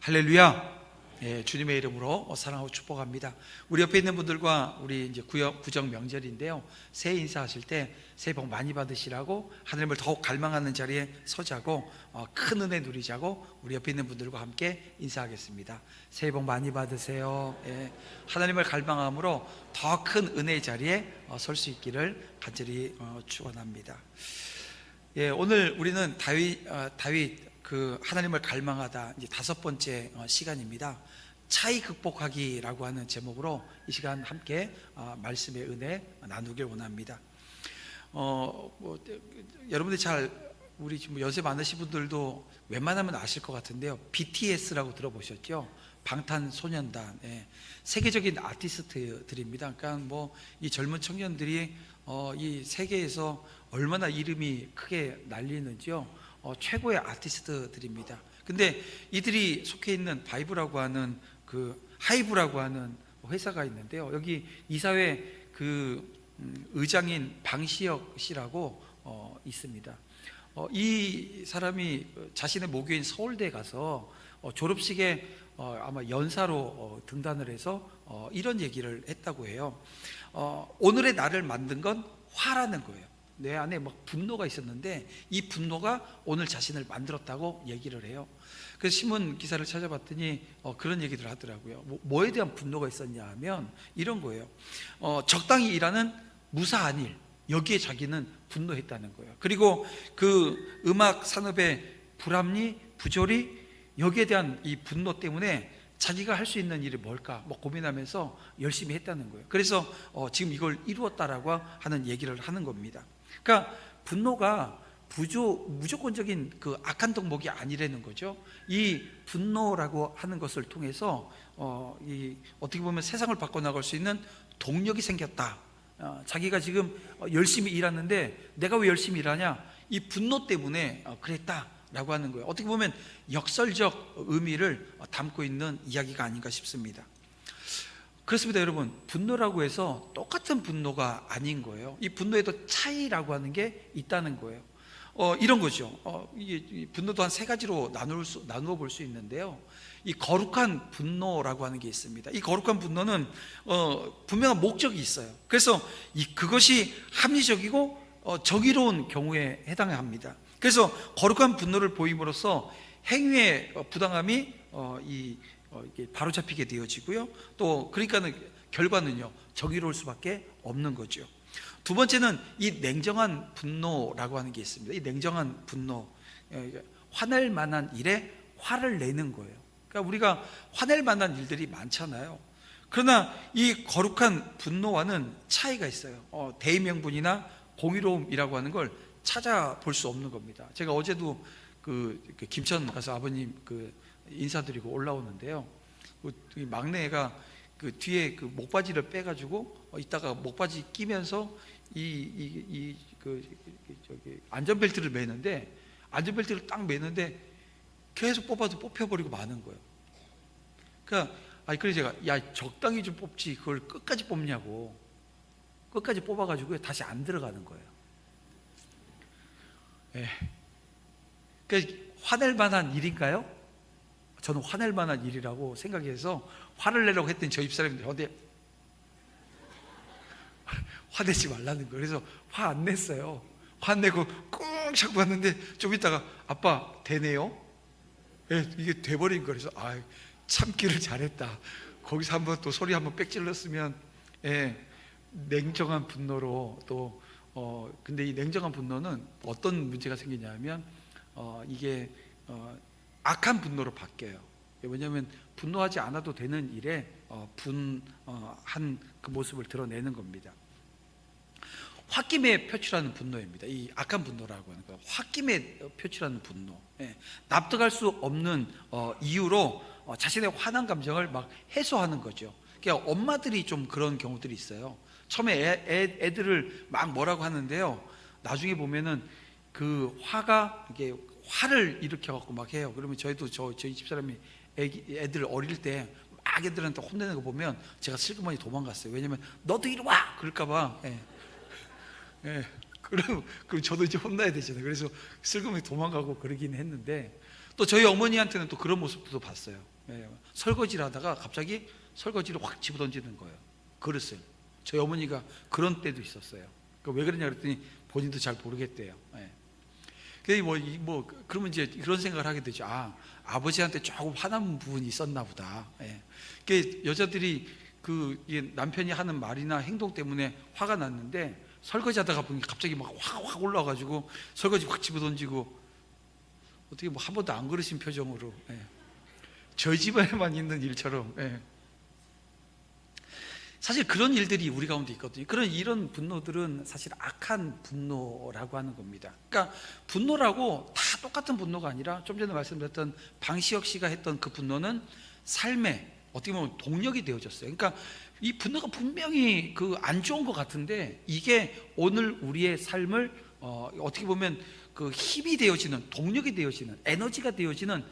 할렐루야. 예, 주님의 이름으로 사랑하고 축복합니다. 우리 옆에 있는 분들과 우리 이제 구정 명절인데요, 새해 인사하실 때 새해 복 많이 받으시라고, 하나님을 더욱 갈망하는 자리에 서자고, 큰 은혜 누리자고 우리 옆에 있는 분들과 함께 인사하겠습니다. 새해 복 많이 받으세요. 예, 하나님을 갈망함으로 더 큰 은혜의 자리에 설 수 있기를 간절히 축원합니다. 예, 오늘 우리는 다윗 그 하나님을 갈망하다 이제 5번째 시간입니다. 차이 극복하기라고 하는 제목으로 이 시간 함께 말씀의 은혜 나누길 원합니다. 여러분들 잘 우리 지금 연세 많으신 분들도 웬만하면 아실 것 같은데요, BTS라고 들어보셨죠? 방탄소년단. 예, 세계적인 아티스트들입니다. 그러니까 뭐 이 젊은 청년들이 이 세계에서 얼마나 이름이 크게 날리는지요, 최고의 아티스트들입니다. 근데 이들이 속해 있는 바이브라고 하는 하이브라고 하는 회사가 있는데요, 여기 이사회 의장인 방시혁 씨라고 있습니다. 이 사람이 자신의 모교인 서울대에 가서 졸업식에 아마 연사로 등단을 해서 이런 얘기를 했다고 해요. 오늘의 나를 만든 건 화라는 거예요. 내 안에 막 분노가 있었는데 이 분노가 오늘 자신을 만들었다고 얘기를 해요. 그래서 신문 기사를 찾아봤더니 그런 얘기를 하더라고요. 뭐에 대한 분노가 있었냐 하면 이런 거예요. 적당히 일하는 무사한 일, 여기에 자기는 분노했다는 거예요. 그리고 그 음악 산업의 불합리, 부조리, 여기에 대한 이 분노 때문에 자기가 할 수 있는 일이 뭘까 고민하면서 열심히 했다는 거예요. 그래서 지금 이걸 이루었다라고 하는 얘기를 하는 겁니다. 그러니까 분노가 무조건적인 그 악한 덕목이 아니라는 거죠. 이 분노라고 하는 것을 통해서 어떻게 보면 세상을 바꿔나갈 수 있는 동력이 생겼다. 자기가 지금 열심히 일하는데 내가 왜 열심히 일하냐? 이 분노 때문에 그랬다라고 하는 거예요. 어떻게 보면 역설적 의미를 담고 있는 이야기가 아닌가 싶습니다. 그렇습니다. 여러분, 분노라고 해서 똑같은 분노가 아닌 거예요. 이 분노에도 차이라고 하는 게 있다는 거예요. 이런 거죠. 이 분노도 한 3가지로 나누어 볼 수 있는데요, 이 거룩한 분노라고 하는 게 있습니다. 이 거룩한 분노는 분명한 목적이 있어요. 그래서 그것이 합리적이고 정의로운 경우에 해당합니다. 그래서 거룩한 분노를 보임으로써 행위의 부당함이 이게 바로잡히게 되어지고요, 또 그러니까는 결과는요 정의로울 수밖에 없는 거죠. 두 번째는 이 냉정한 분노라고 하는 게 있습니다. 이 냉정한 분노, 화낼 만한 일에 화를 내는 거예요. 그러니까 우리가 화낼 만한 일들이 많잖아요. 그러나 이 거룩한 분노와는 차이가 있어요. 대의명분이나 공의로움이라고 하는 걸 찾아볼 수 없는 겁니다. 제가 어제도 김천 가서 아버님 인사드리고 올라오는데요, 이 막내가 뒤에 목바지를 빼가지고 이따가 목바지 끼면서 저기 안전벨트를 매는데, 안전벨트를 딱 매는데 계속 뽑아도 뽑혀버리고 마는 거예요. 그러니까 그래서 제가 야, 적당히 좀 뽑지 그걸 끝까지 뽑냐고. 끝까지 뽑아가지고 다시 안 들어가는 거예요. 예. 그러니까 화낼 만한 일인가요? 저는 화낼 만한 일이라고 생각해서 화를 내려고 했더니 저 집사람이 저한테 화내지 말라는 거예요. 그래서 화 안 냈어요. 화 안 내고 꾹 잡고 왔는데 좀 있다가 아빠 되네요? 예, 이게 돼버린 거예요. 그래서 참기를 잘했다. 거기서 한번 또 소리 한번 빽 질렀으면, 냉정한 분노로 또 근데 이 냉정한 분노는 어떤 문제가 생기냐면 이게 악한 분노로 바뀌어요. 왜냐하면 분노하지 않아도 되는 일에 분한 그 모습을 드러내는 겁니다. 홧김에 표출하는 분노입니다. 이 악한 분노라고 하는 거, 홧김에 표출하는 분노. 납득할 수 없는 이유로 자신의 화난 감정을 막 해소하는 거죠. 그러니까 엄마들이 좀 그런 경우들이 있어요. 처음에 애들을 막 뭐라고 하는데요, 나중에 보면은 그 화가 이게 화를 일으켜 갖고 막 해요. 그러면 저희 집사람이 애들 어릴 때 막 애들한테 혼내는 거 보면 제가 슬그머니 도망갔어요. 왜냐면 너도 이리 와 그럴까 봐. 그럼 저도 이제 혼나야 되잖아요. 그래서 슬그머니 도망가고 그러긴 했는데, 또 저희 어머니한테는 또 그런 모습도 봤어요. 예, 설거지를 하다가 갑자기 설거지를 확 집어던지는 거예요, 그릇을. 저희 어머니가 그런 때도 있었어요. 왜 그러냐 그랬더니 본인도 잘 모르겠대요. 예. 그러면 이제 그런 생각을 하게 되죠. 아버지한테 조금 화난 부분이 있었나 보다. 예. 여자들이 남편이 하는 말이나 행동 때문에 화가 났는데, 설거지하다가 보니까 갑자기 막 확 올라와가지고 설거지 확 집어던지고, 어떻게 한 번도 안 그러신 표정으로, 예. 저희 집안에만 있는 일처럼. 예. 사실 그런 일들이 우리 가운데 있거든요. 이런 분노들은 사실 악한 분노라고 하는 겁니다. 그러니까 분노라고 다 똑같은 분노가 아니라, 좀 전에 말씀드렸던 방시혁 씨가 했던 그 분노는 삶의 어떻게 보면 동력이 되어졌어요. 그러니까 이 분노가 분명히 안 좋은 것 같은데, 이게 오늘 우리의 삶을 어떻게 보면 힘이 되어지는, 동력이 되어지는, 에너지가 되어지는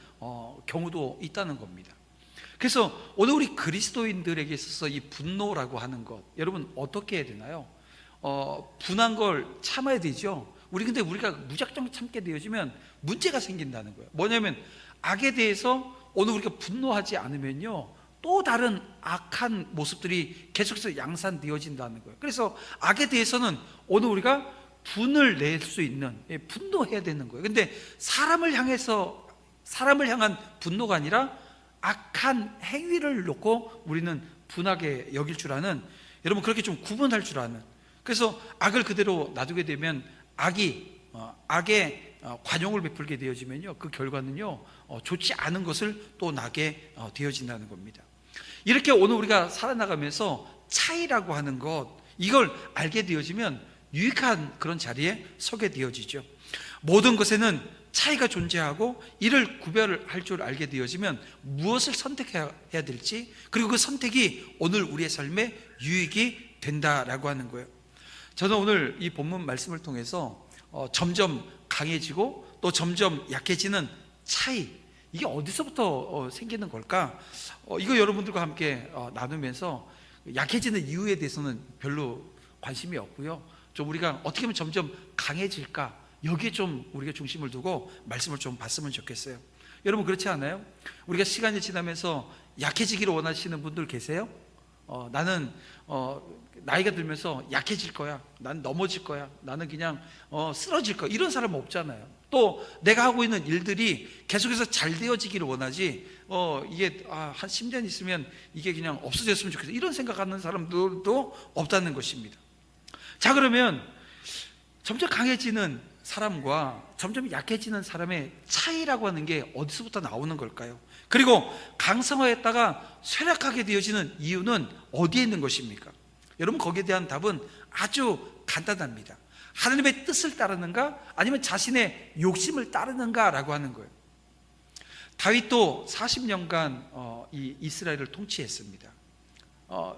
경우도 있다는 겁니다. 그래서 오늘 우리 그리스도인들에게 있어서 이 분노라고 하는 것, 여러분 어떻게 해야 되나요? 분한 걸 참아야 되죠. 근데 우리가 무작정 참게 되어지면 문제가 생긴다는 거예요. 뭐냐면, 악에 대해서 오늘 우리가 분노하지 않으면요, 또 다른 악한 모습들이 계속해서 양산되어진다는 거예요. 그래서 악에 대해서는 오늘 우리가 분을 낼 수 있는, 분노해야 되는 거예요. 근데 사람을 향한 분노가 아니라 악한 행위를 놓고 우리는 분하게 여길 줄 아는, 여러분 그렇게 좀 구분할 줄 아는, 그래서 악을 그대로 놔두게 되면 악의 관용을 베풀게 되어지면요, 그 결과는요 좋지 않은 것을 또 나게 되어진다는 겁니다. 이렇게 오늘 우리가 살아나가면서 차이라고 하는 것, 이걸 알게 되어지면 유익한 그런 자리에 서게 되어지죠. 모든 것에는 차이가 존재하고, 이를 구별할 줄 알게 되어지면 무엇을 선택해야 될지, 그리고 그 선택이 오늘 우리의 삶에 유익이 된다라고 하는 거예요. 저는 오늘 이 본문 말씀을 통해서 점점 강해지고 또 점점 약해지는 차이, 이게 어디서부터 생기는 걸까? 이거 여러분들과 함께 나누면서, 약해지는 이유에 대해서는 별로 관심이 없고요, 좀 우리가 어떻게 하면 점점 강해질까, 여기에 좀 우리가 중심을 두고 말씀을 좀 봤으면 좋겠어요. 여러분 그렇지 않아요? 우리가 시간이 지나면서 약해지기를 원하시는 분들 계세요? 나는 나이가 들면서 약해질 거야, 난 넘어질 거야, 나는 그냥 쓰러질 거야, 이런 사람은 없잖아요. 또 내가 하고 있는 일들이 계속해서 잘 되어지기를 원하지, 이게 한 10년 있으면 이게 그냥 없어졌으면 좋겠어, 이런 생각하는 사람들도 없다는 것입니다. 자, 그러면 점점 강해지는 사람과 점점 약해지는 사람의 차이라고 하는 게 어디서부터 나오는 걸까요? 그리고 강성화했다가 쇠락하게 되어지는 이유는 어디에 있는 것입니까? 여러분 거기에 대한 답은 아주 간단합니다. 하나님의 뜻을 따르는가, 아니면 자신의 욕심을 따르는가라고 하는 거예요. 다윗도 40년간 이 이스라엘을 통치했습니다.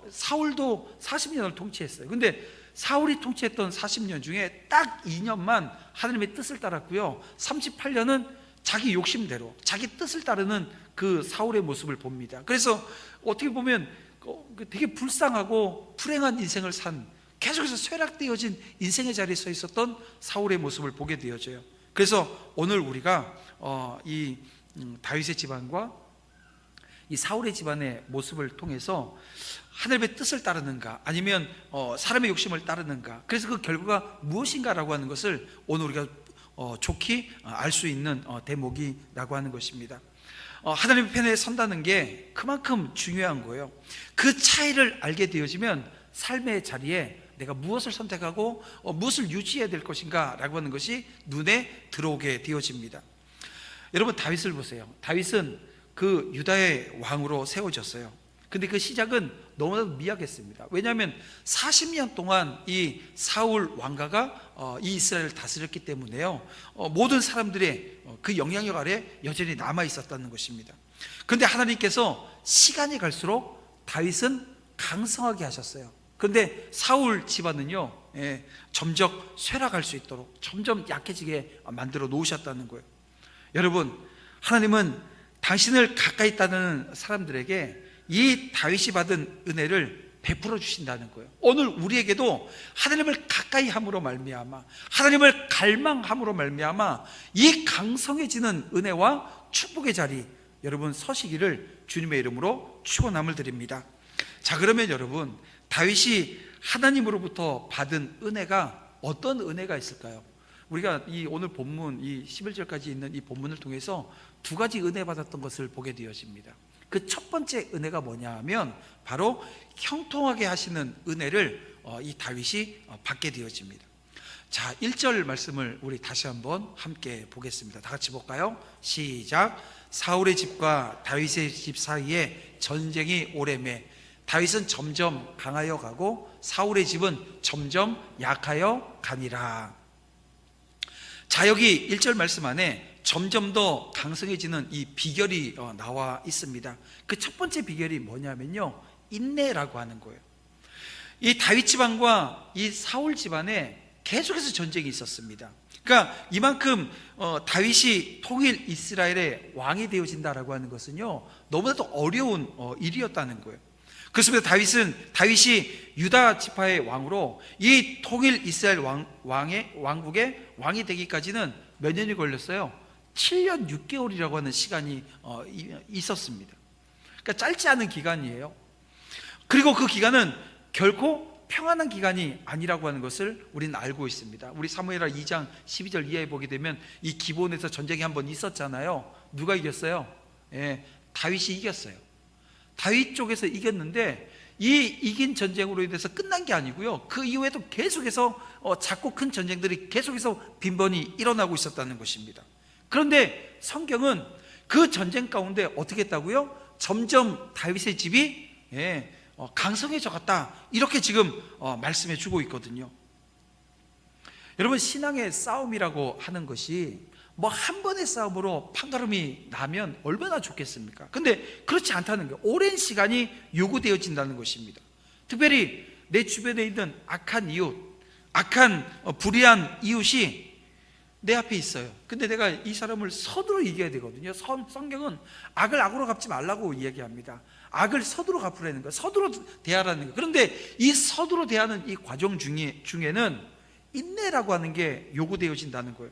사울도 40년을 통치했어요. 근데 사울이 통치했던 40년 중에 딱 2년만 하나님의 뜻을 따랐고요, 38년은 자기 욕심대로 자기 뜻을 따르는 그 사울의 모습을 봅니다. 그래서 어떻게 보면 되게 불쌍하고 불행한 인생을 산, 계속해서 쇠락되어진 인생의 자리에 서 있었던 사울의 모습을 보게 되어져요. 그래서 오늘 우리가 이 다윗의 집안과 이 사울의 집안의 모습을 통해서 하나님의 뜻을 따르는가, 아니면 사람의 욕심을 따르는가, 그래서 그 결과가 무엇인가라고 하는 것을 오늘 우리가 좋게 알 수 있는 대목이라고 하는 것입니다. 하나님의 편에 선다는 게 그만큼 중요한 거예요. 그 차이를 알게 되어지면 삶의 자리에 내가 무엇을 선택하고 무엇을 유지해야 될 것인가 라고 하는 것이 눈에 들어오게 되어집니다. 여러분 다윗을 보세요. 다윗은 그 유다의 왕으로 세워졌어요. 근데 그 시작은 너무나도 미약했습니다. 왜냐하면 40년 동안 이 사울 왕가가 이 이스라엘을 다스렸기 때문에요, 모든 사람들의 그 영향력 아래 여전히 남아 있었다는 것입니다. 그런데 하나님께서 시간이 갈수록 다윗은 강성하게 하셨어요. 그런데 사울 집안은요, 점점 쇠락할 수 있도록 점점 약해지게 만들어 놓으셨다는 거예요. 여러분, 하나님은 당신을 가까이 따르는 사람들에게 이 다윗이 받은 은혜를 베풀어 주신다는 거예요. 오늘 우리에게도 하나님을 가까이 함으로 말미암아, 하나님을 갈망함으로 말미암아 이 강성해지는 은혜와 축복의 자리 여러분 서시기를 주님의 이름으로 축원함을 드립니다. 자, 그러면 여러분, 다윗이 하나님으로부터 받은 은혜가 어떤 은혜가 있을까요? 우리가 이 오늘 본문, 이 11절까지 있는 이 본문을 통해서 두 가지 은혜 받았던 것을 보게 되어집니다. 그 첫 번째 은혜가 뭐냐 하면 바로 형통하게 하시는 은혜를 이 다윗이 받게 되어집니다. 자, 1절 말씀을 우리 다시 한번 함께 보겠습니다. 다 같이 볼까요? 시작. 사울의 집과 다윗의 집 사이에 전쟁이 오래매 다윗은 점점 강하여 가고 사울의 집은 점점 약하여 가니라. 자, 여기 1절 말씀 안에 점점 더 강성해지는 이 비결이 나와 있습니다. 그 첫 번째 비결이 뭐냐면요, 인내라고 하는 거예요. 이 다윗 집안과 이 사울 집안에 계속해서 전쟁이 있었습니다. 그러니까 이만큼 다윗이 통일 이스라엘의 왕이 되어진다라고 하는 것은요, 너무나도 어려운 일이었다는 거예요. 그렇습니다. 다윗이 유다 지파의 왕으로 이 통일 이스라엘 왕국의 왕이 되기까지는 몇 년이 걸렸어요? 7년 6개월이라고 하는 시간이 있었습니다. 그러니까 짧지 않은 기간이에요. 그리고 그 기간은 결코 평안한 기간이 아니라고 하는 것을 우리는 알고 있습니다. 우리 사무엘하 2장 12절 이하에 보게 되면 이 기본에서 전쟁이 한번 있었잖아요. 누가 이겼어요? 다윗이 이겼어요. 다윗 쪽에서 이겼는데 이 이긴 전쟁으로 인해서 끝난 게 아니고요, 그 이후에도 계속해서 작고 큰 전쟁들이 계속해서 빈번히 일어나고 있었다는 것입니다. 그런데 성경은 그 전쟁 가운데 어떻게 했다고요? 점점 다윗의 집이 강성해져 갔다, 이렇게 지금 말씀해 주고 있거든요. 여러분, 신앙의 싸움이라고 하는 것이 뭐 한 번의 싸움으로 판가름이 나면 얼마나 좋겠습니까? 근데 그렇지 않다는 거예요. 오랜 시간이 요구되어진다는 것입니다. 특별히 내 주변에 있는 악한 이웃, 악한 불의한 이웃이 내 앞에 있어요. 근데 내가 이 사람을 선으로 이겨야 되거든요. 성경은 악을 악으로 갚지 말라고 이야기합니다. 악을 선으로 갚으라는 거예요. 선으로 대하라는 거예요. 그런데 이 선으로 대하는 이 과정 중에는 인내라고 하는 게 요구되어진다는 거예요.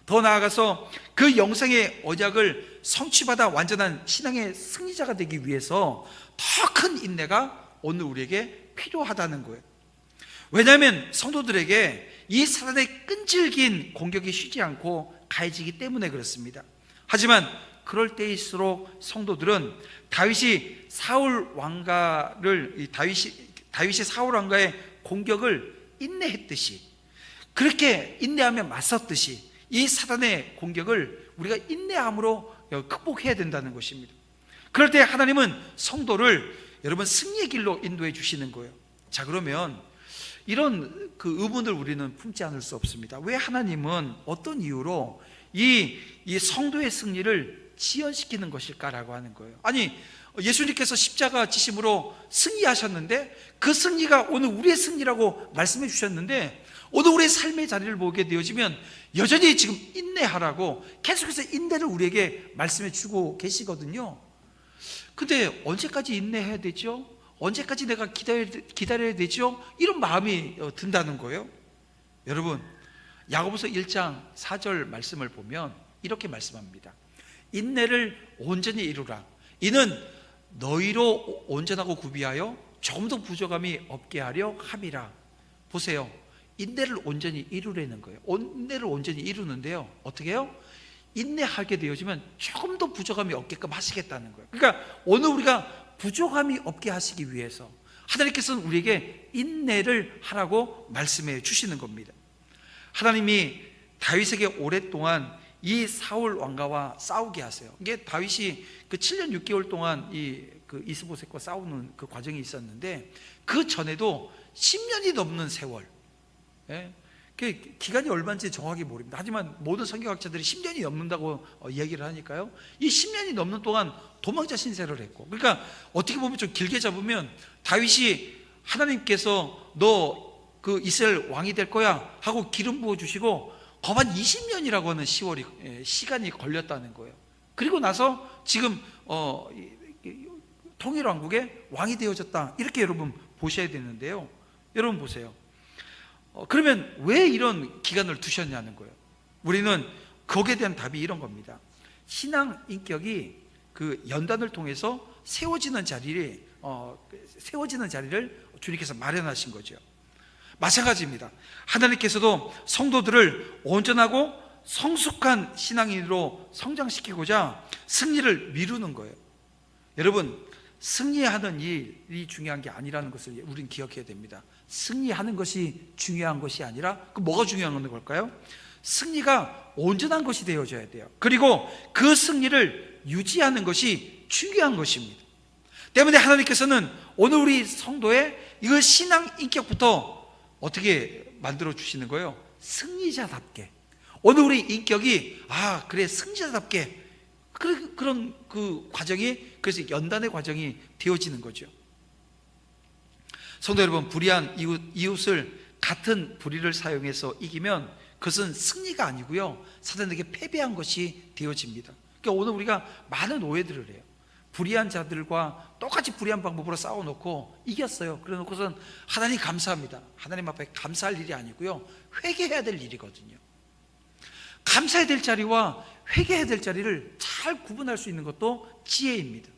더 나아가서 그 영생의 언약을 성취받아 완전한 신앙의 승리자가 되기 위해서 더 큰 인내가 오늘 우리에게 필요하다는 거예요. 왜냐하면 성도들에게 이 사단의 끈질긴 공격이 쉬지 않고 가해지기 때문에 그렇습니다. 하지만 그럴 때일수록 성도들은 다윗이 사울 왕가의 공격을 인내했듯이, 그렇게 인내하며 맞섰듯이 이 사단의 공격을 우리가 인내함으로 극복해야 된다는 것입니다. 그럴 때 하나님은 성도를 여러분 승리의 길로 인도해 주시는 거예요. 자, 그러면 이런 그 의문을 우리는 품지 않을 수 없습니다. 왜 하나님은 어떤 이유로 이 성도의 승리를 지연시키는 것일까라고 하는 거예요. 아니, 예수님께서 십자가 지심으로 승리하셨는데 그 승리가 오늘 우리의 승리라고 말씀해 주셨는데, 오늘 우리의 삶의 자리를 보게 되어지면 여전히 지금 인내하라고 계속해서 인내를 우리에게 말씀해 주고 계시거든요. 근데 언제까지 인내해야 되죠? 언제까지 내가 기다려야 되죠? 이런 마음이 든다는 거예요. 여러분, 야고보서 1장 4절 말씀을 보면 이렇게 말씀합니다. 인내를 온전히 이루라. 이는 너희로 온전하고 구비하여 조금도 부족함이 없게 하려 함이라. 보세요. 인내를 온전히 이루라는 거예요. 인내를 온전히 이루는데요, 어떻게 해요? 인내하게 되어지면 조금도 부족함이 없게끔 하시겠다는 거예요. 그러니까 오늘 우리가 부족함이 없게 하시기 위해서 하나님께서는 우리에게 인내를 하라고 말씀해 주시는 겁니다. 하나님이 다윗에게 오랫동안 이 사울 왕가와 싸우게 하세요. 이게 다윗이 그 7년 6개월 동안 그 이스보셋과 싸우는 그 과정이 있었는데, 그 전에도 10년이 넘는 세월, 그 기간이 얼마인지 정확히 모릅니다. 하지만 모든 성경학자들이 10년이 넘는다고 이야기를 하니까요, 이 10년이 넘는 동안 도망자 신세를 했고, 그러니까 어떻게 보면 좀 길게 잡으면 다윗이 하나님께서 너 그 이스라엘 왕이 될 거야 하고 기름 부어 주시고 거반 20년이라고 하는 시간이 걸렸다는 거예요. 그리고 나서 지금 통일왕국의 왕이 되어졌다, 이렇게 여러분 보셔야 되는데요. 여러분 보세요. 그러면 왜 이런 기간을 두셨냐는 거예요. 우리는 거기에 대한 답이 이런 겁니다. 신앙 인격이 그 연단을 통해서 세워지는 자리를 주님께서 마련하신 거죠. 마찬가지입니다. 하나님께서도 성도들을 온전하고 성숙한 신앙인으로 성장시키고자 승리를 미루는 거예요. 여러분, 승리하는 일이 중요한 게 아니라는 것을 우리는 기억해야 됩니다. 승리하는 것이 중요한 것이 아니라 그 뭐가 중요한 걸까요? 승리가 온전한 것이 되어져야 돼요. 그리고 그 승리를 유지하는 것이 중요한 것입니다. 때문에 하나님께서는 오늘 우리 성도의 이거 신앙 인격부터 어떻게 만들어 주시는 거예요? 승리자답게. 오늘 우리 인격이 그래 승리자답게 그런 그 과정이, 그래서 연단의 과정이 되어지는 거죠. 성도 여러분, 불의한 이웃을 같은 불의를 사용해서 이기면 그것은 승리가 아니고요, 사단에게 패배한 것이 되어집니다. 그러니까 오늘 우리가 많은 오해들을 해요. 불의한 자들과 똑같이 불의한 방법으로 싸워놓고 이겼어요. 그래놓고선 하나님 감사합니다. 하나님 앞에 감사할 일이 아니고요, 회개해야 될 일이거든요. 감사해야 될 자리와 회개해야 될 자리를 잘 구분할 수 있는 것도 지혜입니다.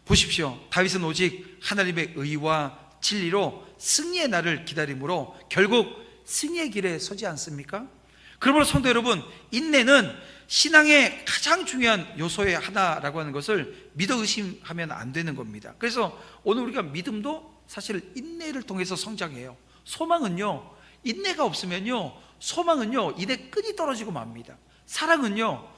보십시오. 다윗은 오직 하나님의 의와 진리로 승리의 날을 기다림으로 결국 승리의 길에 서지 않습니까? 그러므로 성도 여러분, 인내는 신앙의 가장 중요한 요소의 하나라고 하는 것을 믿어 의심하면 안 되는 겁니다. 그래서 오늘 우리가 믿음도 사실 인내를 통해서 성장해요. 소망은요, 인내가 없으면요, 소망은요, 인내 끈이 떨어지고 맙니다. 사랑은요,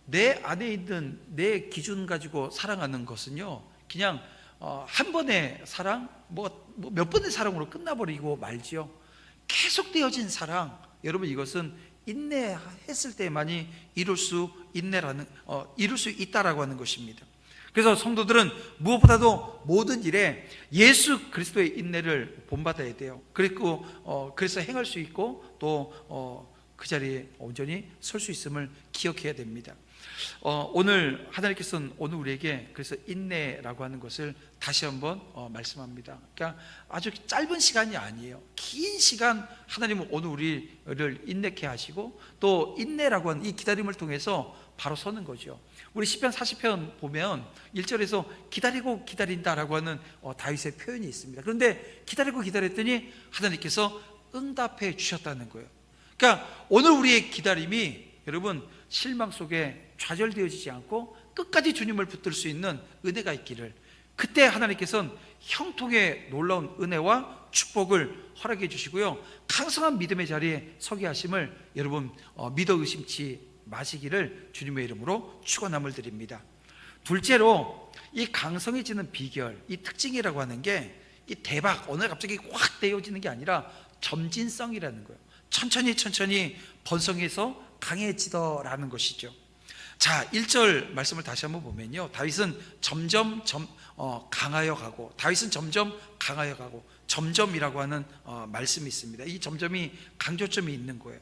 내 안에 있는 내 기준 가지고 사랑하는 것은요, 그냥 한 번의 사랑, 몇 번의 사랑으로 끝나버리고 말지요. 계속되어진 사랑, 여러분, 이것은 인내했을 때만이 이룰 수 있다라고 하는 것입니다. 그래서 성도들은 무엇보다도 모든 일에 예수 그리스도의 인내를 본받아야 돼요. 그리고 그래서 행할 수 있고 또 그 자리에 온전히 설 수 있음을 기억해야 됩니다. 오늘 하나님께서는 오늘 우리에게 그래서 인내라고 하는 것을 다시 한번 말씀합니다. 그러니까 아주 짧은 시간이 아니에요. 긴 시간 하나님은 오늘 우리를 인내케 하시고 또 인내라고 하는 이 기다림을 통해서 바로 서는 거죠. 우리 시편 40편 보면 1절에서 기다리고 기다린다라고 하는 다윗의 표현이 있습니다. 그런데 기다리고 기다렸더니 하나님께서 응답해 주셨다는 거예요. 그러니까 오늘 우리의 기다림이 여러분 실망 속에 좌절되어지지 않고 끝까지 주님을 붙들 수 있는 은혜가 있기를, 그때 하나님께서는 형통의 놀라운 은혜와 축복을 허락해 주시고요, 강성한 믿음의 자리에 서게 하심을 여러분 믿어 의심치 마시기를 주님의 이름으로 축원함을 드립니다. 둘째로 이 강성해지는 비결, 이 특징이라고 하는 게 이 대박 오늘 갑자기 확 되어지는 게 아니라 점진성이라는 거예요. 천천히 번성해서 강해지더라는 것이죠. 자, 1절 말씀을 다시 한번 보면요, 다윗은 점점 강하여 가고, 다윗은 점점 강하여 가고, 점점이라고 하는 말씀이 있습니다. 이 점점이 강조점이 있는 거예요.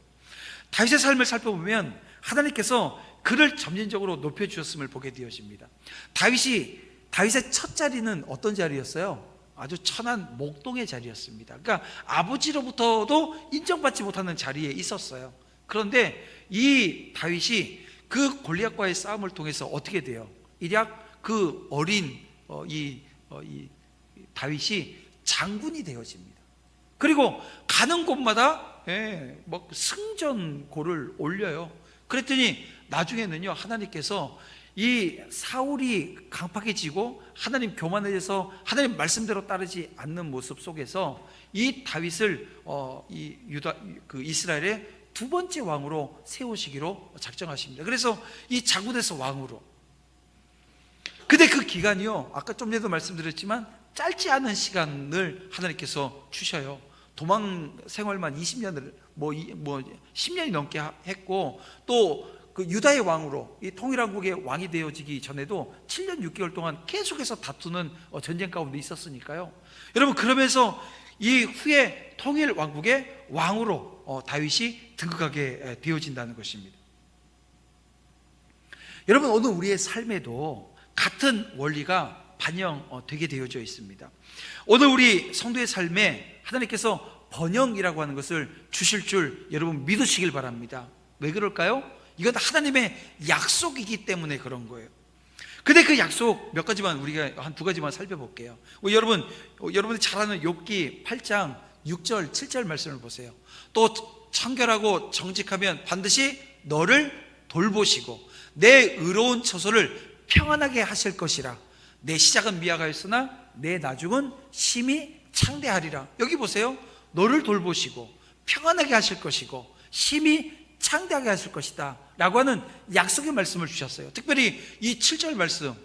다윗의 삶을 살펴보면 하나님께서 그를 점진적으로 높여주셨음을 보게 되어집니다. 다윗의 첫 자리는 어떤 자리였어요? 아주 천한 목동의 자리였습니다. 그러니까 아버지로부터도 인정받지 못하는 자리에 있었어요. 그런데 이 다윗이 그 골리앗과의 싸움을 통해서 어떻게 돼요? 일약 그 어린 이 다윗이 장군이 되어집니다. 그리고 가는 곳마다 승전고를 올려요. 그랬더니 나중에는요, 하나님께서 이 사울이 강팍해지고 하나님 교만에 대해서 하나님 말씀대로 따르지 않는 모습 속에서 이 다윗을 이스라엘의 두 번째 왕으로 세우시기로 작정하십니다. 그래서 이 장군에서 왕으로. 근데 그 기간이요, 아까 좀 전에도 말씀드렸지만 짧지 않은 시간을 하나님께서 주셔요. 도망 생활만 20년을 10년이 넘게 했고, 또 그 유다의 왕으로 이 통일왕국의 왕이 되어지기 전에도 7년 6개월 동안 계속해서 다투는 전쟁 가운데 있었으니까요. 여러분, 그러면서 이 후에 통일왕국의 왕으로 다윗이 등극하게 되어진다는 것입니다. 여러분, 오늘 우리의 삶에도 같은 원리가 반영되게 되어져 있습니다. 오늘 우리 성도의 삶에 하나님께서 번영이라고 하는 것을 주실 줄 여러분 믿으시길 바랍니다. 왜 그럴까요? 이건 하나님의 약속이기 때문에 그런 거예요. 근데 그 약속 몇 가지만 우리가 한 두 가지만 살펴볼게요. 여러분이 잘 아는 욥기 8장 6절 7절 말씀을 보세요. 또 청결하고 정직하면 반드시 너를 돌보시고 내 의로운 처소를 평안하게 하실 것이라. 내 시작은 미약하였으나 내 나중은 심히 창대하리라. 여기 보세요. 너를 돌보시고 평안하게 하실 것이고 심히 창대하게 하실 것이다 라고 하는 약속의 말씀을 주셨어요. 특별히 이 7절 말씀,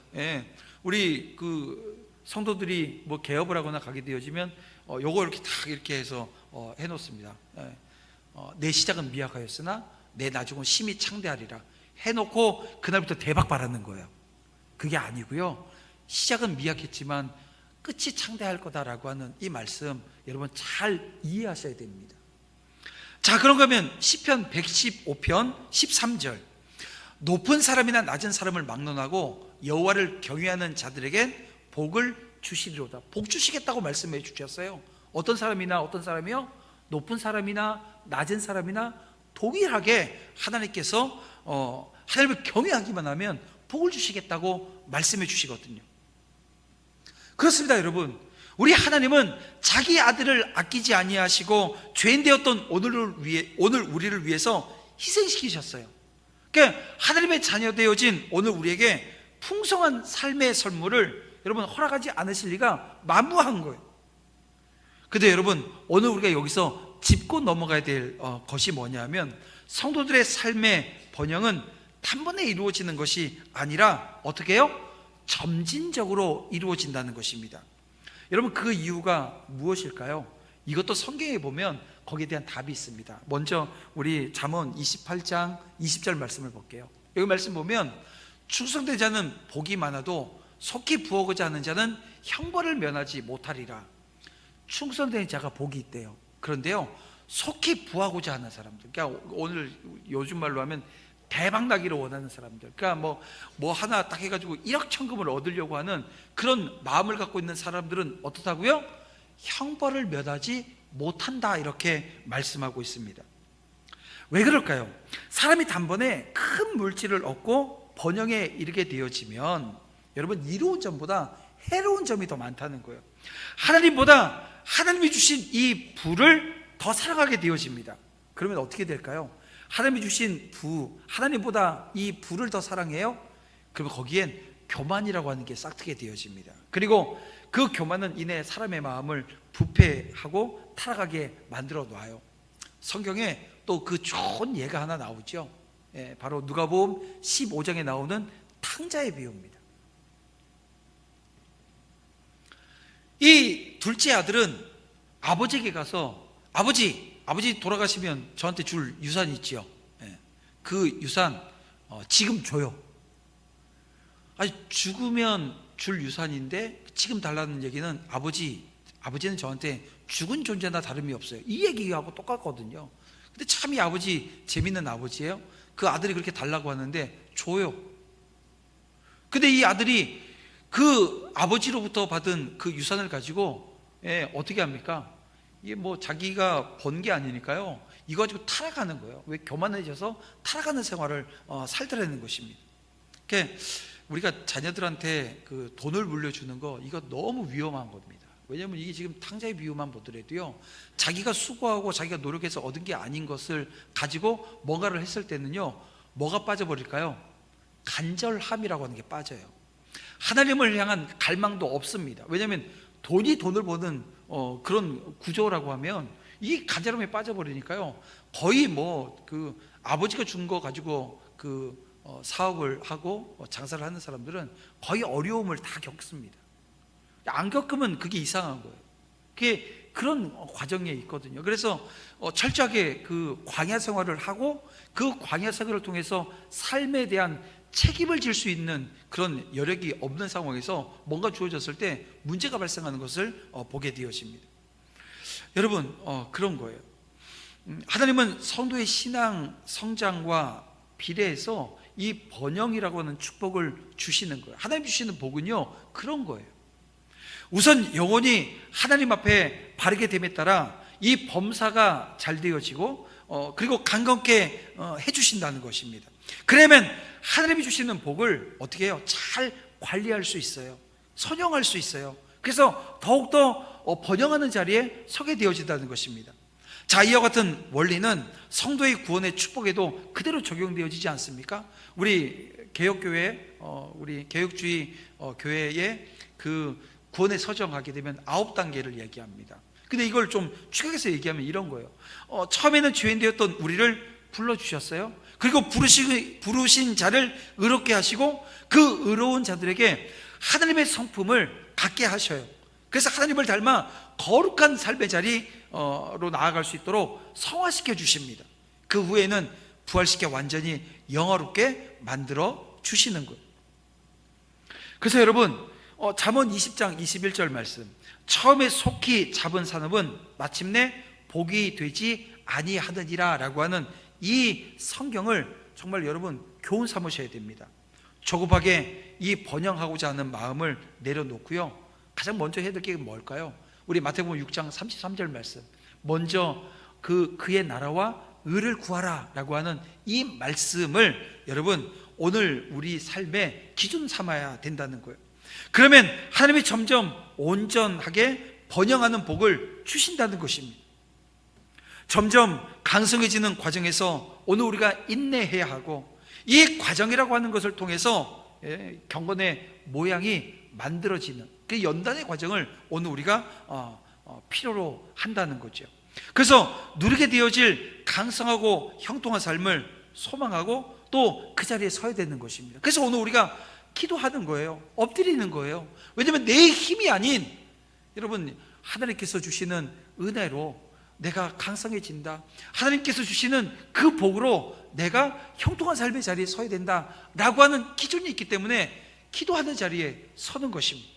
우리 그 성도들이 뭐 개업을 하거나 가게 되어지면 요거 이렇게 딱 이렇게 해서 해놓습니다. 내 시작은 미약하였으나 내 나중은 심히 창대하리라 해놓고 그날부터 대박 바라는 거예요. 그게 아니고요, 시작은 미약했지만 끝이 창대할 거다라고 하는 이 말씀 여러분 잘 이해하셔야 됩니다. 자, 그런가 하면 시편 115편 13절, 높은 사람이나 낮은 사람을 막론하고 여호와를 경외하는 자들에겐 복을 주시리로다. 복 주시겠다고 말씀해 주셨어요. 어떤 사람이나 어떤 사람이요? 높은 사람이나 낮은 사람이나 동일하게 하나님께서 하나님을 경외하기만 하면 복을 주시겠다고 말씀해 주시거든요. 그렇습니다, 여러분. 우리 하나님은 자기 아들을 아끼지 아니하시고 죄인 되었던 오늘 우리를 위해서 희생시키셨어요. 그러니까 하나님의 자녀 되어진 오늘 우리에게 풍성한 삶의 선물을 여러분 허락하지 않으실 리가 만무한 거예요. 근데 여러분, 오늘 우리가 여기서 짚고 넘어가야 될 것이 뭐냐면, 성도들의 삶의 번영은 단번에 이루어지는 것이 아니라 어떻게 해요? 점진적으로 이루어진다는 것입니다. 여러분, 그 이유가 무엇일까요? 이것도 성경에 보면 거기에 대한 답이 있습니다. 먼저 우리 잠언 28장 20절 말씀을 볼게요. 여기 말씀 보면 충성된 자는 복이 많아도 속히 부하고자 하는 자는 형벌을 면하지 못하리라. 충성된 자가 복이 있대요. 그런데요, 속히 부하고자 하는 사람들, 그러니까 오늘 요즘 말로 하면 대박 나기를 원하는 사람들, 그러니까 뭐 하나 딱 해가지고 1억 천금을 얻으려고 하는 그런 마음을 갖고 있는 사람들은 어떻다고요? 형벌을 면하지 못한다, 이렇게 말씀하고 있습니다. 왜 그럴까요? 사람이 단번에 큰 물질을 얻고 번영에 이르게 되어지면 여러분, 이로운 점보다 해로운 점이 더 많다는 거예요. 하나님보다 하나님이 주신 이 부를 더 사랑하게 되어집니다. 그러면 어떻게 될까요? 하나님이 주신 부, 하나님보다 이 부를 더 사랑해요? 그러면 거기엔 교만이라고 하는 게 싹트게 되어집니다. 그리고 그 교만은 이내 사람의 마음을 부패하고 타락하게 만들어 놔요. 성경에 또 그 좋은 예가 하나 나오죠. 바로 누가복음 15장에 나오는 탕자의 비유입니다. 이 둘째 아들은 아버지에게 가서 아버지 돌아가시면 저한테 줄 유산 있지요. 그 유산 지금 줘요. 아니, 죽으면 줄 유산인데 지금 달라는 얘기는 아버지는 저한테 죽은 존재나 다름이 없어요. 이 얘기하고 똑같거든요. 근데 참 이 아버지 재밌는 아버지예요. 그 아들이 그렇게 달라고 하는데 줘요. 근데 이 아들이 그 아버지로부터 받은 그 유산을 가지고 어떻게 합니까? 이게 뭐 자기가 번 게 아니니까요, 이거 가지고 타락하는 거예요. 왜? 교만해져서 타락하는 생활을 살더라는 것입니다. 그러니까 우리가 자녀들한테 그 돈을 물려주는 거, 이거 너무 위험한 겁니다. 왜냐하면 이게 지금 탕자의 비유만 보더라도요, 자기가 수고하고 자기가 노력해서 얻은 게 아닌 것을 가지고 뭔가를 했을 때는요, 뭐가 빠져버릴까요? 간절함이라고 하는 게 빠져요. 하나님을 향한 갈망도 없습니다. 왜냐하면 돈이 돈을 버는 그런 구조라고 하면 이 간절함에 빠져버리니까요, 거의 그 아버지가 준 거 가지고 사업을 하고 장사를 하는 사람들은 거의 어려움을 다 겪습니다. 안 겪으면 그게 이상한 거예요. 그게 그런 과정에 있거든요. 그래서 철저하게 그 광야 생활을 하고 그 광야 생활을 통해서 삶에 대한 책임을 질 수 있는 그런 여력이 없는 상황에서 뭔가 주어졌을 때 문제가 발생하는 것을 보게 되어집니다. 여러분, 그런 거예요. 하나님은 성도의 신앙 성장과 비례해서 이 번영이라고 하는 축복을 주시는 거예요. 하나님 주시는 복은요, 그런 거예요. 우선 영혼이 하나님 앞에 바르게 됨에 따라 이 범사가 잘 되어지고 그리고 강건케 해주신다는 것입니다. 그러면 하나님이 주시는 복을 어떻게 해요? 잘 관리할 수 있어요. 선용할 수 있어요. 그래서 더욱더 번영하는 자리에 서게 되어진다는 것입니다. 자, 이와 같은 원리는 성도의 구원의 축복에도 그대로 적용되어지지 않습니까? 우리 개혁교회, 우리 개혁주의 교회의 그 구원의 서정하게 되면 9단계를 얘기합니다. 근데 이걸 좀 추격해서 얘기하면 이런 거예요. 처음에는 죄인 되었던 우리를 불러주셨어요. 그리고 부르신 자를 의롭게 하시고 그 의로운 자들에게 하나님의 성품을 갖게 하셔요. 그래서 하나님을 닮아 거룩한 삶의 자리로 나아갈 수 있도록 성화시켜 주십니다. 그 후에는 부활시켜 완전히 영화롭게 만들어 주시는 거예요. 그래서 여러분, 잠언 20장 21절 말씀, 처음에 속히 잡은 산업은 마침내 복이 되지 아니하느니라 라고 하는 이 성경을 정말 여러분 교훈 삼으셔야 됩니다. 조급하게 이 번영하고자 하는 마음을 내려놓고요, 가장 먼저 해야 될 게 뭘까요? 우리 마태복음 6장 33절 말씀, 먼저 그의 나라와 의를 구하라 라고 하는 이 말씀을 여러분 오늘 우리 삶의 기준 삼아야 된다는 거예요. 그러면 하나님이 점점 온전하게 번영하는 복을 주신다는 것입니다. 점점 강성해지는 과정에서 오늘 우리가 인내해야 하고, 이 과정이라고 하는 것을 통해서 경건의 모양이 만들어지는 그 연단의 과정을 오늘 우리가 필요로 한다는 거죠. 그래서 누리게 되어질 강성하고 형통한 삶을 소망하고 또 그 자리에 서야 되는 것입니다. 그래서 오늘 우리가 기도하는 거예요. 엎드리는 거예요. 왜냐하면 내 힘이 아닌 여러분 하나님께서 주시는 은혜로 내가 강성해진다, 하나님께서 주시는 그 복으로 내가 형통한 삶의 자리에 서야 된다라고 하는 기준이 있기 때문에 기도하는 자리에 서는 것입니다.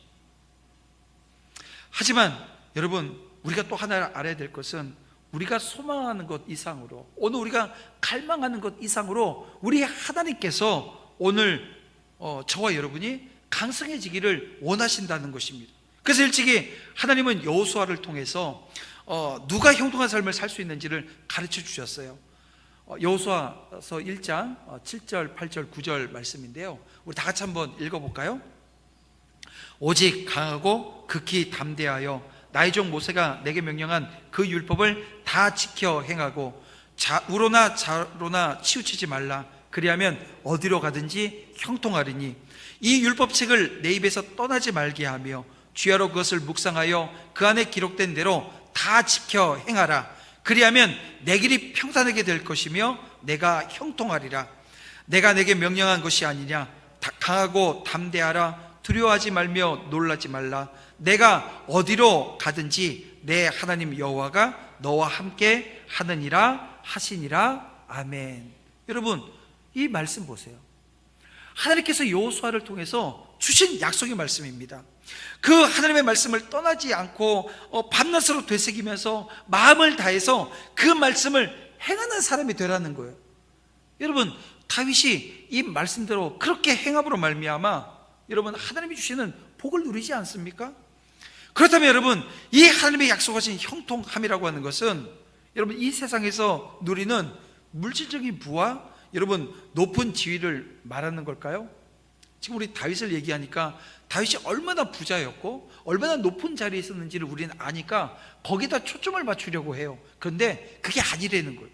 하지만 여러분, 우리가 또 하나 알아야 될 것은 우리가 소망하는 것 이상으로, 오늘 우리가 갈망하는 것 이상으로 우리 하나님께서 오늘 저와 여러분이 강성해지기를 원하신다는 것입니다. 그래서 일찍이 하나님은 여호수아를 통해서 누가 형통한 삶을 살 수 있는지를 가르쳐 주셨어요. 여호수아서 1장 7절, 8절, 9절 말씀인데요, 우리 다 같이 한번 읽어볼까요? 오직 강하고 극히 담대하여 나의 종 모세가 내게 명령한 그 율법을 다 지켜 행하고 우로나 좌로나 치우치지 말라. 그리하면 어디로 가든지 형통하리니 이 율법책을 내 입에서 떠나지 말게 하며 주야로 그것을 묵상하여 그 안에 기록된 대로 다 지켜 행하라. 그리하면 내 길이 평탄하게 될 것이며 내가 형통하리라. 내가 내게 명령한 것이 아니냐. 강하고 담대하라. 두려워하지 말며 놀라지 말라. 내가 어디로 가든지 내 하나님 여호와가 너와 함께 하느니라 하시니라. 아멘. 여러분, 이 말씀 보세요. 하나님께서 여호수아를 통해서 주신 약속의 말씀입니다. 그 하나님의 말씀을 떠나지 않고 밤낮으로 되새기면서 마음을 다해서 그 말씀을 행하는 사람이 되라는 거예요. 여러분, 다윗이 이 말씀대로 그렇게 행함으로 말미암아 여러분 하나님이 주시는 복을 누리지 않습니까? 그렇다면 여러분, 이 하나님의 약속하신 형통함이라고 하는 것은 여러분 이 세상에서 누리는 물질적인 부와 여러분 높은 지위를 말하는 걸까요? 지금 우리 다윗을 얘기하니까 다윗이 얼마나 부자였고 얼마나 높은 자리에 있었는지를 우리는 아니까 거기다 초점을 맞추려고 해요. 그런데 그게 아니라는 거예요.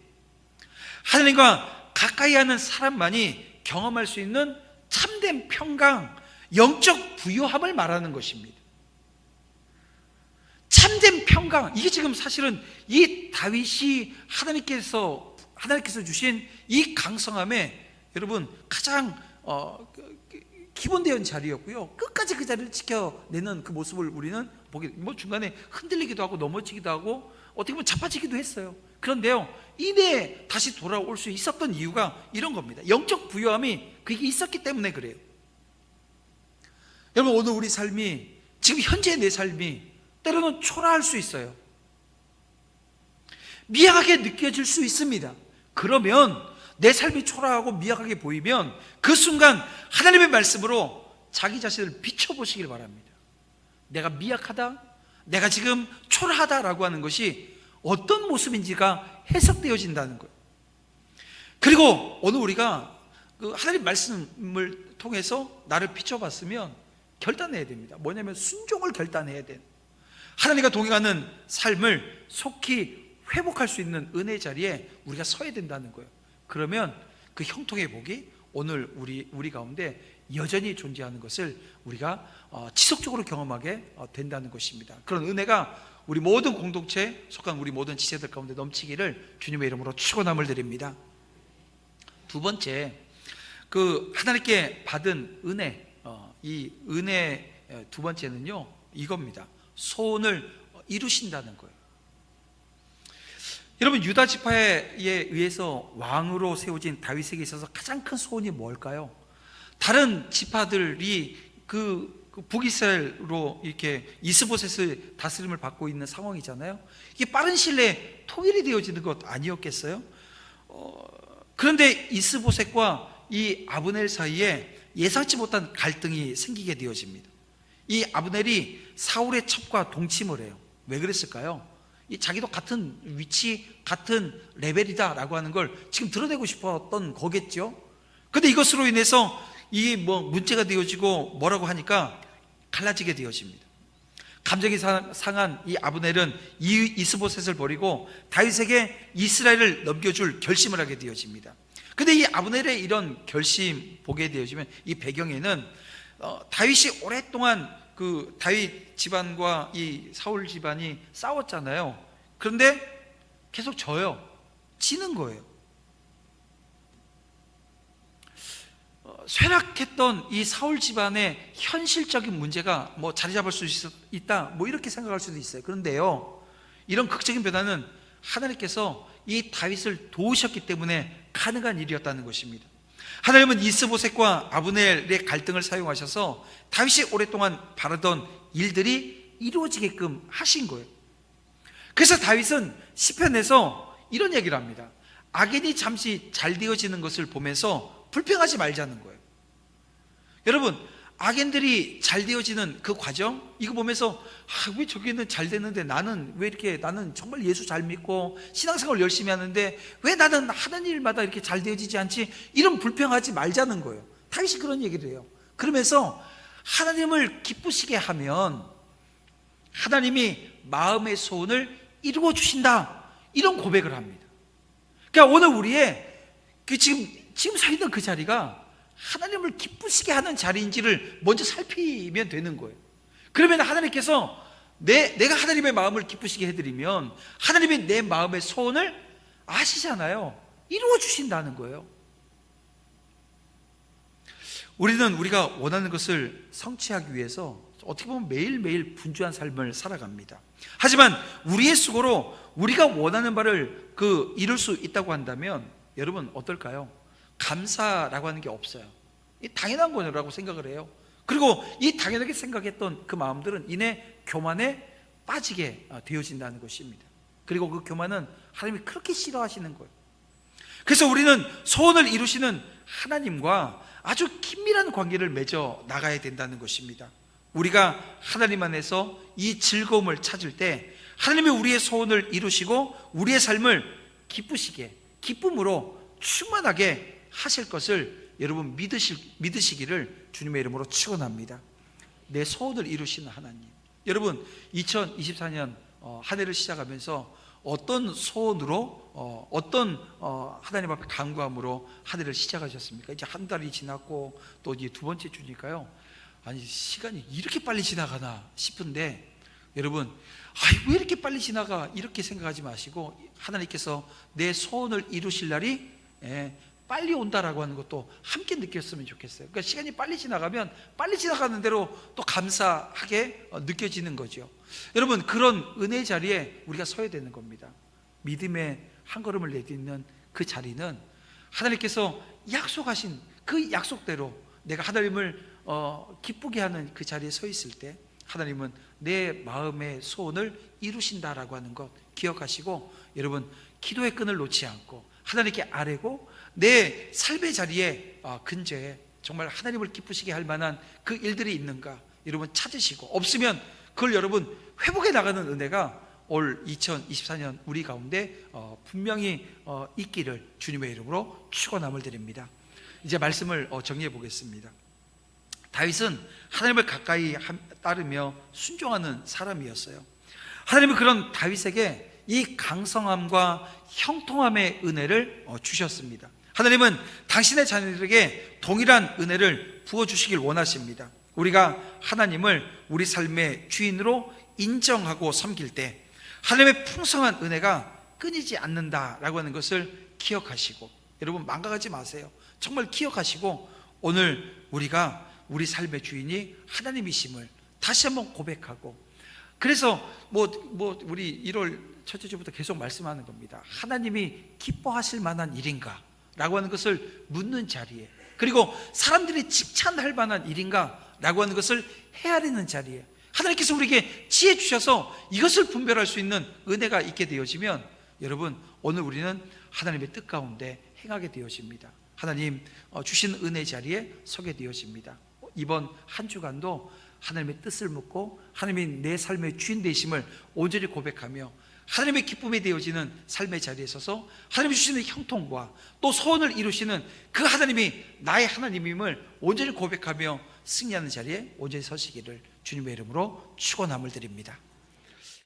하나님과 가까이 하는 사람만이 경험할 수 있는 참된 평강, 영적 부유함을 말하는 것입니다. 참된 평강, 이게 지금 사실은 이 다윗이 하나님께서 주신 이 강성함에 여러분 가장 기본되어 자리였고요, 끝까지 그 자리를 지켜내는 그 모습을 우리는 보게, 중간에 흔들리기도 하고 넘어지기도 하고 어떻게 보면 자빠지기도 했어요. 그런데요, 이내 다시 돌아올 수 있었던 이유가 이런 겁니다. 영적 부유함이 그게 있었기 때문에 그래요. 여러분, 오늘 우리 삶이, 지금 현재 내 삶이 때로는 초라할 수 있어요. 미약하게 느껴질 수 있습니다. 그러면 내 삶이 초라하고 미약하게 보이면 그 순간 하나님의 말씀으로 자기 자신을 비춰보시길 바랍니다. 내가 미약하다, 내가 지금 초라하다라고 하는 것이 어떤 모습인지가 해석되어진다는 거예요. 그리고 오늘 우리가 그 하나님 말씀을 통해서 나를 비춰봤으면 결단해야 됩니다. 뭐냐면 순종을 결단해야 돼요. 하나님과 동행하는 삶을 속히 회복할 수 있는 은혜의 자리에 우리가 서야 된다는 거예요. 그러면 그 형통의 복이 오늘 우리 가운데 여전히 존재하는 것을 우리가 지속적으로 경험하게 된다는 것입니다. 그런 은혜가 우리 모든 공동체에 속한 우리 모든 지체들 가운데 넘치기를 주님의 이름으로 축원함을 드립니다. 두 번째, 그 하나님께 받은 은혜, 이 은혜 두 번째는요 이겁니다. 소원을 이루신다는 거예요. 여러분, 유다 지파에 의해서 왕으로 세워진 다윗에게 있어서 가장 큰 소원이 뭘까요? 다른 지파들이 그 북이스라엘로 이렇게 이스보셋의 다스림을 받고 있는 상황이잖아요. 이게 빠른 시일 내에 통일이 되어지는 것 아니었겠어요? 그런데 이스보셋과 이 아브넬 사이에 예상치 못한 갈등이 생기게 되어집니다. 이 아브넬이 사울의 첩과 동침을 해요. 왜 그랬을까요? 자기도 같은 위치, 같은 레벨이다라고 하는 걸 지금 드러내고 싶었던 거겠죠. 그런데 이것으로 인해서 이 문제가 되어지고 뭐라고 하니까 갈라지게 되어집니다. 감정이 상한 이 아브넬은 이스보셋을 버리고 다윗에게 이스라엘을 넘겨줄 결심을 하게 되어집니다. 근데 이 아브넬의 이런 결심 보게 되어지면 이 배경에는 다윗이 오랫동안 그 다윗 집안과 이 사울 집안이 싸웠잖아요. 그런데 계속 져요. 지는 거예요. 쇠락했던 이 사울 집안의 현실적인 문제가 자리 잡을 수 있다, 이렇게 생각할 수도 있어요. 그런데요, 이런 극적인 변화는 하나님께서 이 다윗을 도우셨기 때문에 가능한 일이었다는 것입니다. 하나님은 이스보셋과 아브넬의 갈등을 사용하셔서 다윗이 오랫동안 바라던 일들이 이루어지게끔 하신 거예요. 그래서 다윗은 시편에서 이런 얘기를 합니다. 악인이 잠시 잘 되어지는 것을 보면서 불평하지 말자는 거예요. 여러분, 악인들이 잘 되어지는 그 과정, 이거 보면서 왜 저기는 잘 되는데 나는 정말 예수 잘 믿고 신앙생활 열심히 하는데 왜 나는 하는 일마다 이렇게 잘 되어지지 않지? 이런 불평하지 말자는 거예요. 다윗이 그런 얘기를 해요. 그러면서 하나님을 기쁘시게 하면 하나님이 마음의 소원을 이루어 주신다, 이런 고백을 합니다. 그러니까 오늘 우리의 지금 서 있는 그 자리가 하나님을 기쁘시게 하는 자리인지를 먼저 살피면 되는 거예요. 그러면 하나님께서 내가 하나님의 마음을 기쁘시게 해드리면 하나님이 내 마음의 소원을 아시잖아요. 이루어 주신다는 거예요. 우리가 원하는 것을 성취하기 위해서 어떻게 보면 매일매일 분주한 삶을 살아갑니다. 하지만 우리의 수고로 우리가 원하는 바를 이룰 수 있다고 한다면 여러분 어떨까요? 감사라고 하는 게 없어요. 당연한 거라고 생각을 해요. 그리고 이 당연하게 생각했던 그 마음들은 이내 교만에 빠지게 되어진다는 것입니다. 그리고 그 교만은 하나님이 그렇게 싫어하시는 거예요. 그래서 우리는 소원을 이루시는 하나님과 아주 긴밀한 관계를 맺어 나가야 된다는 것입니다. 우리가 하나님 안에서 이 즐거움을 찾을 때 하나님이 우리의 소원을 이루시고 우리의 삶을 기쁨으로 충만하게 하실 것을 여러분 믿으시기를 주님의 이름으로 축원합니다. 내 소원을 이루시는 하나님. 여러분 2024년 한 해를 시작하면서 어떤 소원으로 어떤 하나님 앞에 간구함으로 한 해를 시작하셨습니까? 이제 한 달이 지났고 또 이제 두 번째 주니까요. 아니 시간이 이렇게 빨리 지나가나 싶은데 여러분 왜 이렇게 빨리 지나가 이렇게 생각하지 마시고 하나님께서 내 소원을 이루실 날이 빨리 온다라고 하는 것도 함께 느꼈으면 좋겠어요. 그러니까 시간이 빨리 지나가면 빨리 지나가는 대로 또 감사하게 느껴지는 거죠. 여러분 그런 은혜의 자리에 우리가 서야 되는 겁니다. 믿음의 한 걸음을 내딛는 그 자리는 하나님께서 약속하신 그 약속대로 내가 하나님을 기쁘게 하는 그 자리에 서 있을 때 하나님은 내 마음의 소원을 이루신다라고 하는 것 기억하시고 여러분 기도의 끈을 놓지 않고 하나님께 아뢰고 내 삶의 자리에 근저에 정말 하나님을 기쁘시게 할 만한 그 일들이 있는가 여러분 찾으시고, 없으면 그걸 여러분 회복해 나가는 은혜가 올 2024년 우리 가운데 분명히 있기를 주님의 이름으로 축원함을 드립니다. 이제 말씀을 정리해 보겠습니다. 다윗은 하나님을 가까이 따르며 순종하는 사람이었어요. 하나님은 그런 다윗에게 이 강성함과 형통함의 은혜를 주셨습니다. 하나님은 당신의 자녀들에게 동일한 은혜를 부어주시길 원하십니다. 우리가 하나님을 우리 삶의 주인으로 인정하고 섬길 때 하나님의 풍성한 은혜가 끊이지 않는다라고 하는 것을 기억하시고, 여러분 망각하지 마세요. 정말 기억하시고 오늘 우리가 우리 삶의 주인이 하나님이심을 다시 한번 고백하고, 그래서 우리 1월 첫째 주부터 계속 말씀하는 겁니다. 하나님이 기뻐하실 만한 일인가? 라고 하는 것을 묻는 자리에, 그리고 사람들이 칭찬할 만한 일인가? 라고 하는 것을 헤아리는 자리에 하나님께서 우리에게 지혜 주셔서 이것을 분별할 수 있는 은혜가 있게 되어지면, 여러분 오늘 우리는 하나님의 뜻 가운데 행하게 되어집니다. 하나님 주신 은혜 자리에 서게 되어집니다. 이번 한 주간도 하나님의 뜻을 묻고 하나님이 내 삶의 주인 되심을 온전히 고백하며 하나님의 기쁨이 되어지는 삶의 자리에 서서 하나님이 주시는 형통과 또 소원을 이루시는 그 하나님이 나의 하나님임을 온전히 고백하며 승리하는 자리에 온전히 서시기를 주님의 이름으로 축원함을 드립니다.